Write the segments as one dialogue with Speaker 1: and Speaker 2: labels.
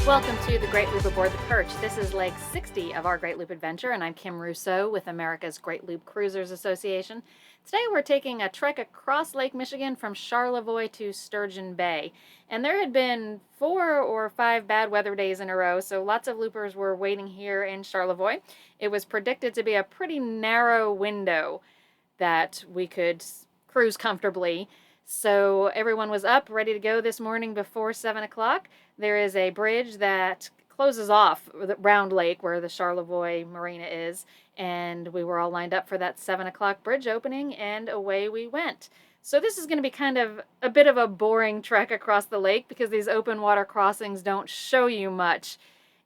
Speaker 1: Welcome to the Great Loop Aboard the Perch. This is leg 60 of our Great Loop adventure, and I'm Kim Rousseau with America's Great Loop Cruisers Association. Today we're taking a trek across Lake Michigan from Charlevoix to Sturgeon Bay. And there had been 4 or 5 bad weather days in a row, so lots of loopers were waiting here in Charlevoix. It was predicted to be a pretty narrow window that we could cruise comfortably. So everyone was up, ready to go this morning before 7 o'clock. There is a bridge that closes off the Round Lake where the Charlevoix Marina is, and we were all lined up for that 7 o'clock bridge opening, and away we went. So this is going to be kind of a bit of a boring trek across the lake because these open water crossings don't show you much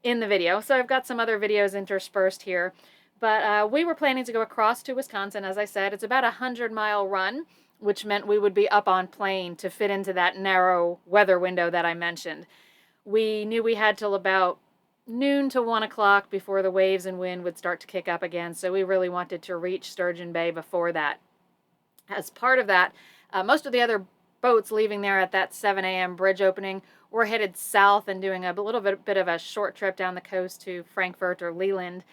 Speaker 1: in the video. So I've got some other videos interspersed here. But we were planning to go across to Wisconsin, as I said. It's about a 100-mile run, which meant we would be up on plane to fit into that narrow weather window that I mentioned. We knew we had till about noon to 1 o'clock before the waves and wind would start to kick up again, so we really wanted to reach Sturgeon Bay before that. As part of that, most of the other boats leaving there at that 7 a.m. bridge opening were headed south and doing a little bit of a short trip down the coast to Frankfurt or Leland.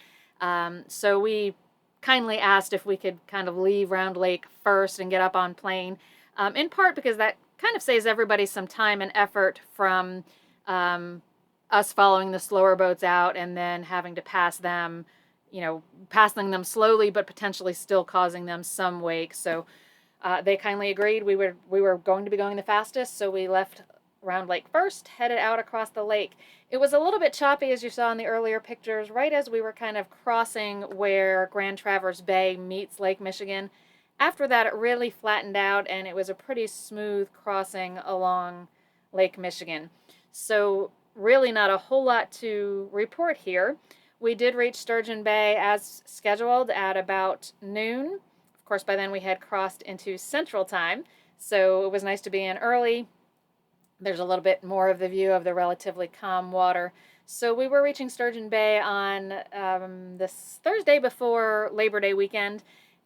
Speaker 1: So we kindly asked if we could kind of leave Round Lake first and get up on plane, in part because that kind of saves everybody some time and effort from us following the slower boats out and then having to pass them, passing them slowly but potentially still causing them some wake. So they kindly agreed we were going to be going the fastest, so we left Round Lake first, headed out across the lake. It was a little bit choppy, as you saw in the earlier pictures, right as we were kind of crossing where Grand Traverse Bay meets Lake Michigan. After that, it really flattened out, and it was a pretty smooth crossing along Lake Michigan. So really not a whole lot to report here. We did reach Sturgeon Bay as scheduled at about noon. Of course, by then we had crossed into Central Time, so it was nice to be in early. There's a little bit more of the view of the relatively calm water. So we were reaching Sturgeon Bay on this Thursday before Labor Day weekend,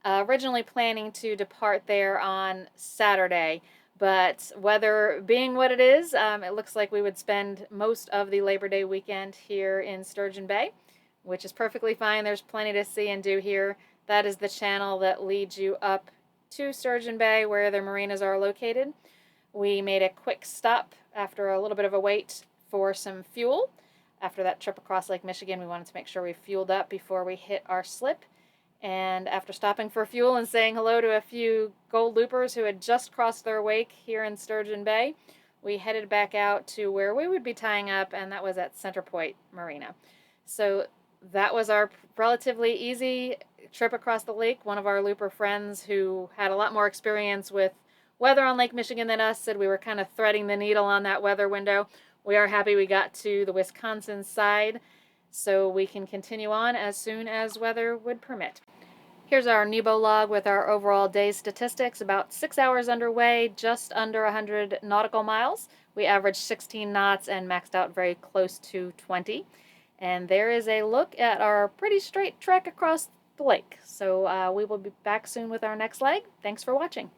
Speaker 1: originally planning to depart there on Saturday. But weather being what it is, it looks like we would spend most of the Labor Day weekend here in Sturgeon Bay, which is perfectly fine. There's plenty to see and do here. That is the channel that leads you up to Sturgeon Bay where the marinas are located. We made a quick stop after a little bit of a wait for some fuel. After that trip across Lake Michigan, we wanted to make sure we fueled up before we hit our slip. And after stopping for fuel and saying hello to a few gold loopers who had just crossed their wake here in Sturgeon Bay, we headed back out to where we would be tying up, and that was at Center Point Marina. So that was our relatively easy trip across the lake. One of our looper friends who had a lot more experience with weather on Lake Michigan than us said we were kind of threading the needle on that weather window. We are happy we got to the Wisconsin side, so we can continue on as soon as weather would permit. Here's our Nebo log with our overall day's statistics. About 6 hours underway, just under 100 nautical miles. We averaged 16 knots and maxed out very close to 20. And there is a look at our pretty straight trek across the lake. So we will be back soon with our next leg. Thanks for watching.